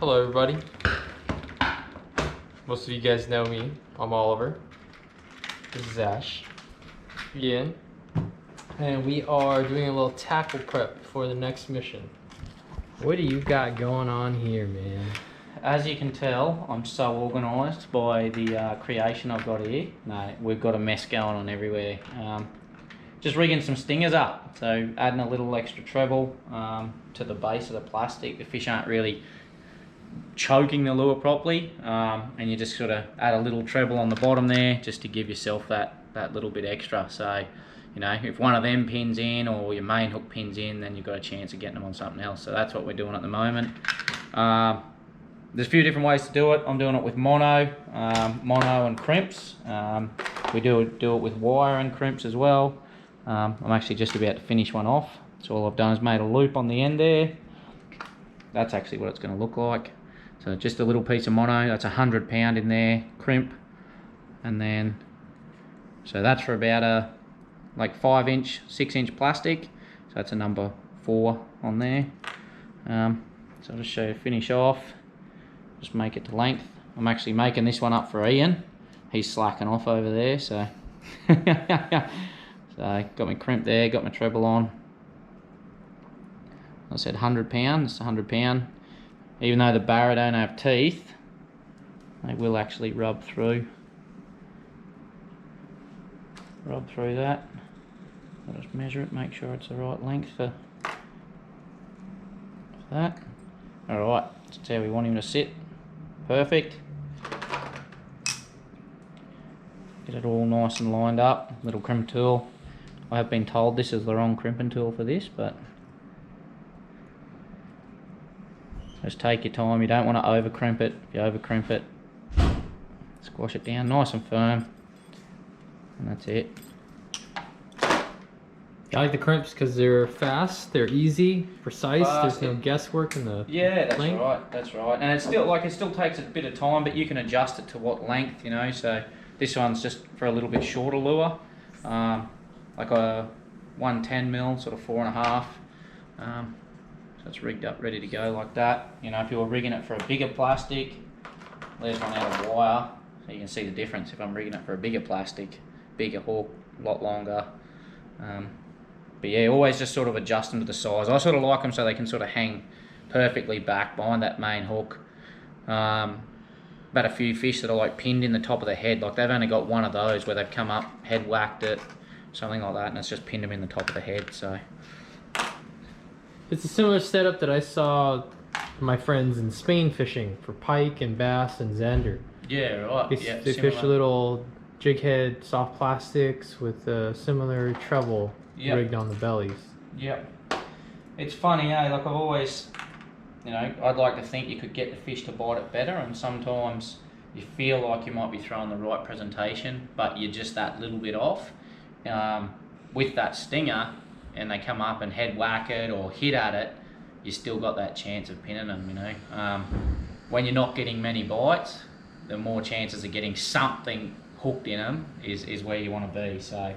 Hello everybody. Most of you guys know me. I'm Oliver. This is Ash. Again. And we are doing a little tackle prep for the next mission. What do you got going on here, man? As you can tell, I'm so organised by the creation I've got here. No, we've got a mess going on everywhere. Just rigging some stingers up, so adding a little extra treble to the base of the plastic. The fish aren't really choking the lure properly, and you just sort of add a little treble on the bottom there just to give yourself that little bit extra. So, you know, if one of them pins in or your main hook pins in, then you've got a chance of getting them on something else. So that's what we're doing at the moment. There's a few different ways to do it. I'm doing it with mono and crimps. We do it with wire and crimps as well. I'm actually just about to finish one off. So all I've done is made a loop on the end there. That's actually what it's going to look like. So just a little piece of mono, that's 100 pound in there, crimp. And then, so that's for about a like 5-inch, 6-inch plastic. So that's a number 4 on there. So I'll just show you finish off. Just make it to length. I'm actually making this one up for Ian. He's slacking off over there, so. So got my crimp there, got my treble on. I said 100 pound, it's 100 pound. Even though the barra don't have teeth, they will actually rub through that. I'll just measure it, make sure it's the right length for that. Alright, that's how we want him to sit. Perfect. Get it all nice and lined up. Little crimp tool. I have been told this is the wrong crimping tool for this, but just take your time. You don't want to over crimp it. If you over crimp it, squash it down nice and firm, and that's it. I like the crimps because they're fast, they're easy, precise. There's no guesswork in the that's length. right. That's right. And it's still it still takes a bit of time, but you can adjust it to what length, you know. So this one's just for a little bit shorter lure, like a 110 mil, sort of 4.5. So it's rigged up, ready to go like that. You know, if you were rigging it for a bigger plastic, there's one out of wire, so you can see the difference. If I'm rigging it for a bigger plastic, bigger hook, a lot longer. But yeah, always just sort of adjust them to the size. I sort of like them so they can sort of hang perfectly back behind that main hook. But a few fish that are like pinned in the top of the head, like they've only got one of those where they've come up, head whacked it, something like that, and it's just pinned them in the top of the head. So it's a similar setup that I saw my friends in Spain fishing for pike and bass and zander. Yeah, right. They fish little jig head soft plastics with a similar treble rigged on the bellies. Yep. It's funny, eh? Like I've always, you know, I'd like to think you could get the fish to bite it better, and sometimes you feel like you might be throwing the right presentation, but you're just that little bit off. With that stinger, and they come up and head whack it or hit at it, you still got that chance of pinning them, you know. When you're not getting many bites, the more chances of getting something hooked in them is where you want to be. So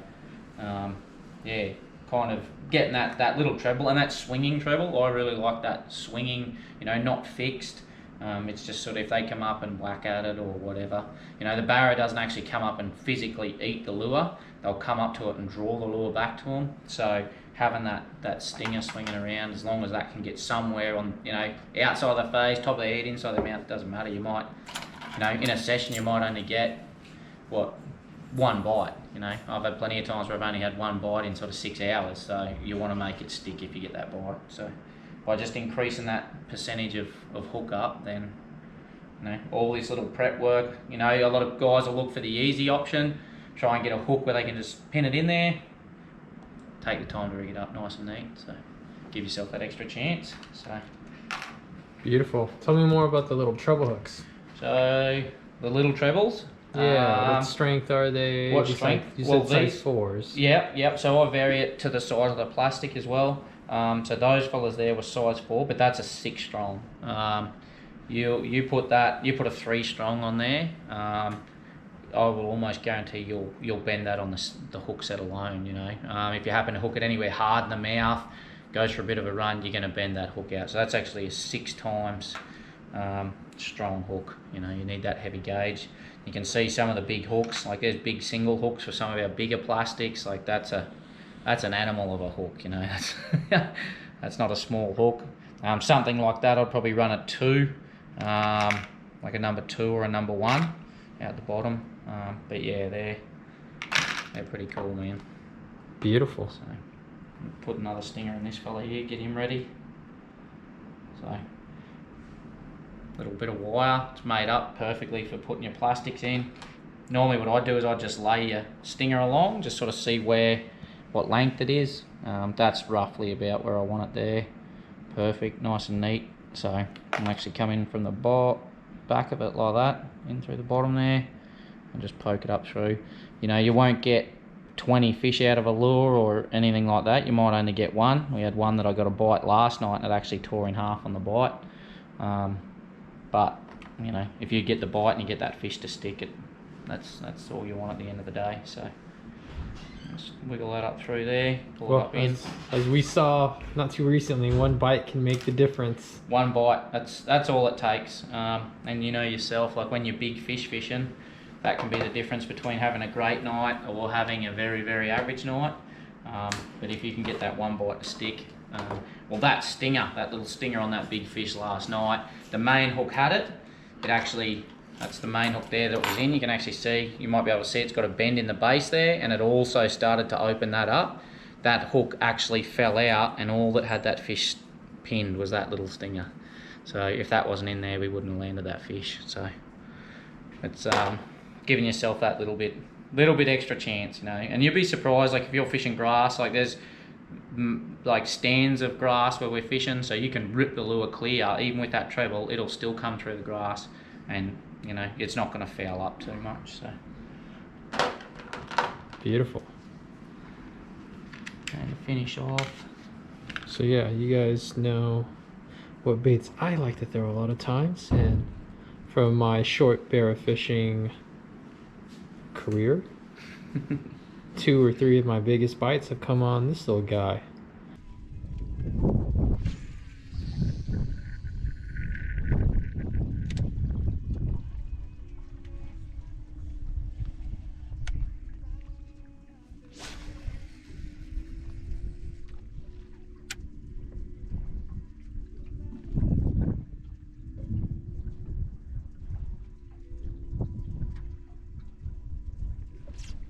yeah, kind of getting that little treble, and that swinging treble, I really like that swinging, you know, not fixed. It's just sort of if they come up and whack at it or whatever. You know, the barra doesn't actually come up and physically eat the lure. They'll come up to it and draw the lure back to them. So having that stinger swinging around, as long as that can get somewhere on, you know, outside the face, top of the head, inside the mouth, it doesn't matter. You might, you know, in a session you might only get, one bite. You know, I've had plenty of times where I've only had one bite in sort of 6 hours. So you want to make it stick if you get that bite. So by just increasing that percentage of hook up, then, you know, all this little prep work, you know, a lot of guys will look for the easy option, try and get a hook where they can just pin it in there, take the time to rig it up nice and neat, so give yourself that extra chance. So beautiful. Tell me more about the little treble hooks. So the little trebles. Yeah, what strength are they? What strength? You said size 4s. Yep. So I vary it to the size of the plastic as well. So those fellas there were size 4, but that's a 6 strong. You put a 3 strong on there. I will almost guarantee you'll bend that on the hook set alone. You know, if you happen to hook it anywhere hard in the mouth, goes for a bit of a run, you're going to bend that hook out. So that's actually a 6 times strong hook. You know, you need that heavy gauge. You can see some of the big hooks, like there's big single hooks for some of our bigger plastics. Like that's an animal of a hook. You know, that's not a small hook. Something like that, I'd probably run at 2, like a number 2 or a number 1 out the bottom. But yeah, they're pretty cool, man. Beautiful. So put another stinger in this fella here, get him ready. So little bit of wire, it's made up perfectly for putting your plastics in. Normally what I do is I just lay your stinger along, just sort of see what length it is. That's roughly about where I want it there. Perfect, nice and neat. So I'm actually coming from the back of it like that, in through the bottom there, and just poke it up through. You know, you won't get 20 fish out of a lure or anything like that. You might only get 1. We had one that I got a bite last night and it actually tore in half on the bite. But you know, if you get the bite and you get that fish to stick, that's all you want at the end of the day. So just wiggle that up through there, pull it up in. As we saw not too recently, 1 bite can make the difference. 1 bite, that's all it takes. And you know yourself, like when you're big fish fishing, that can be the difference between having a great night or having a very, very average night. But if you can get that 1 bite to stick, well, that little stinger on that big fish last night, the main hook had it. That's the main hook there that was in. You can actually see, you might be able to see it's got a bend in the base there, and it also started to open that up. That hook actually fell out, and all that had that fish pinned was that little stinger. So if that wasn't in there, we wouldn't have landed that fish. So it's giving yourself that little bit extra chance, you know. And you'll be surprised, like if you're fishing grass, like there's like stands of grass where we're fishing, so you can rip the lure clear. Even with that treble, it'll still come through the grass, and you know, it's not going to foul up too much. So beautiful. And to finish off, so yeah, you guys know what baits I like to throw a lot of times, and from my short barra fishing career, 2 or 3 of my biggest bites have come on this little guy.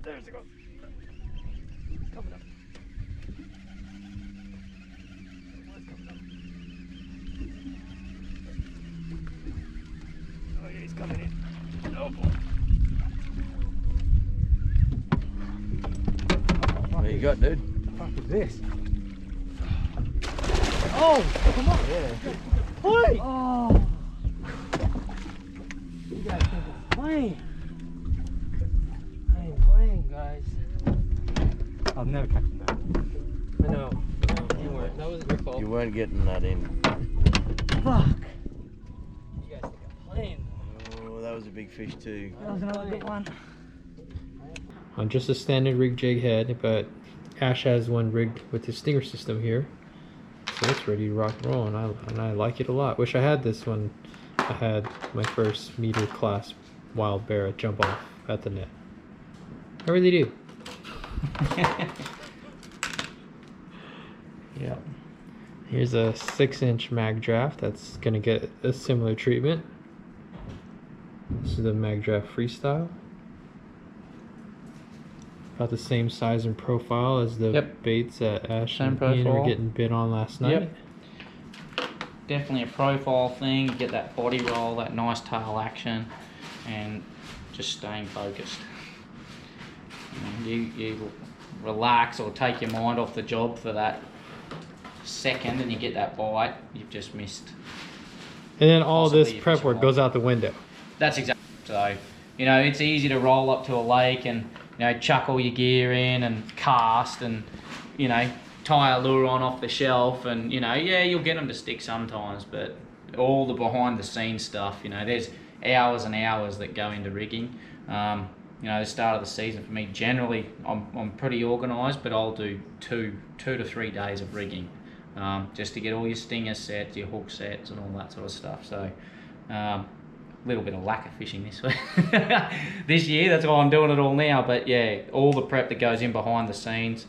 There's it go. Coming up. Coming up. Oh yeah, he's coming in. Oh boy. What you got, dude? What the fuck is this? Oh, come on. Yeah. Play! Oh. You guys think it's playing. I ain't playing, guys. I'll never catch him back. I know. No, you weren't. That wasn't your fault. You weren't getting that in. Fuck. You guys think I'm playing? Oh, that was a big fish too. That was another big one. On just a standard rig jig head, but Ash has one rigged with his stinger system here. So it's ready to rock and roll, and I like it a lot. Wish I had this when I had my first meter class wild bear jump off at the net. I really do. yeah. Here's a 6-inch Magdraft that's gonna get a similar treatment. This is the Magdraft Freestyle. About the same size and profile as the baits that Ash and Ian were getting bit on last night. Yep. Definitely a profile thing. You get that body roll, that nice tail action, and just staying focused. And you relax or take your mind off the job for that second, and you get that bite. You've just missed. And then all this prep work goes out the window. That's exactly. So, you know, it's easy to roll up to a lake and, you know, chuck all your gear in and cast and, you know, tie a lure on off the shelf and, you know, yeah, you'll get them to stick sometimes, but all the behind the scenes stuff, you know, there's hours and hours that go into rigging. You know, the start of the season for me, generally, I'm pretty organised, but I'll do two to 3 days of rigging just to get all your stingers set, your hook sets and all that sort of stuff. So, Little bit of lack of fishing this year. That's why I'm doing it all now. But yeah, all the prep that goes in behind the scenes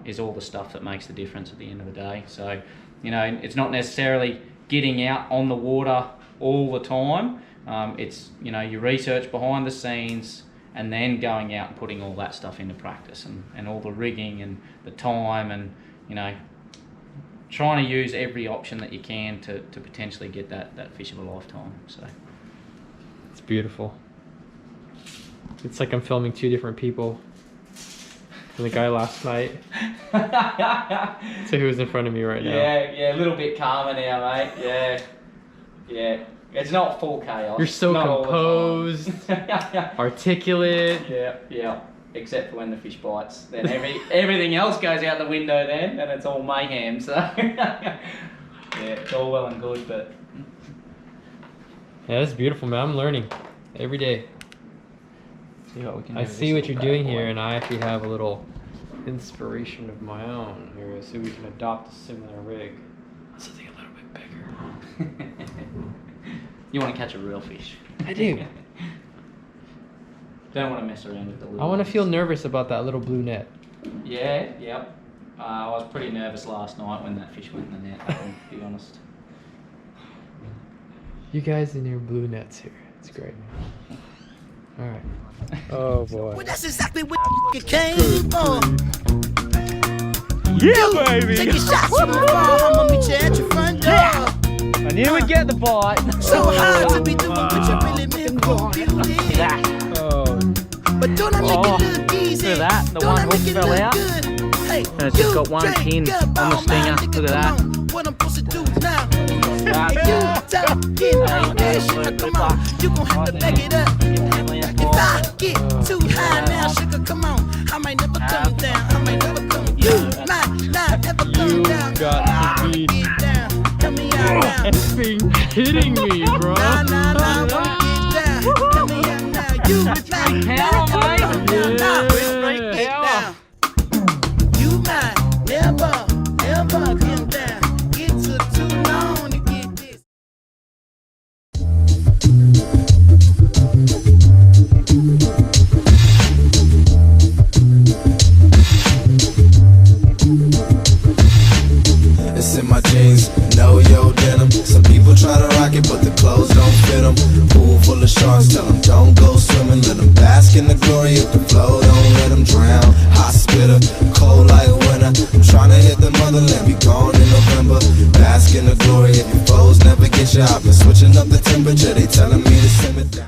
is all the stuff that makes the difference at the end of the day. So, you know, it's not necessarily getting out on the water all the time. It's, you know, your research behind the scenes and then going out and putting all that stuff into practice and all the rigging and the time and, you know, trying to use every option that you can to potentially get that fish of a lifetime. So it's beautiful. It's like I'm filming two different people. And the guy last night. So who's in front of me right now? Yeah, a little bit calmer now, mate. Yeah. It's not full chaos. You're so composed, articulate. Yeah. Except for when the fish bites. Then everything else goes out the window then, and it's all mayhem. So yeah, it's all well and good, but yeah, that's beautiful, man. I'm learning every day. See what we can do. I see what you're doing here, and I actually have a little inspiration of my own here, so we can adopt a similar rig. Something a little bit bigger. You want to catch a real fish. I do. Don't want to mess around with the little I want to ones. feel nervous about that little blue net. Yeah. I was pretty nervous last night when that fish went in the net, to be honest. You guys in your blue nets here. It's great. Alright. Oh boy. Well, that's exactly what it came from. Yeah, baby! Take your shots from the bar, I'ma meet you at your front door. I knew we'd get the bite. So hard to be doing what you really meant for beauty. But don't I make it look easy? Look at that, the one hook fell out. Hey, And it's just got one pin on the stinger. Look at that. What I'm supposed to do now? You talking on that sugar, come on. You gon' have to back it up. If I get too high now, sugar, come on. I might never come down. I might never come. You might not ever come down. got to be Get down. Tell me out now. effing kidding me, bro. Nah, wanna get down. Tell me out now. You might not ever come down. Nah, break it down. You might never come down. It's too long to get this. It's in my jeans, no yo denim. Some people try to rock it, but the clothes don't fit them. Pool full of sharks, tell them don't go swimming. Let them bask in the glory of the flow, don't let them drown. Hot spitter, cold like winter. I'm trying to hit the motherland, be gone in November. Bask in the glory of your foes, never get you out. Been switching up the temperature, they telling me to simmer down.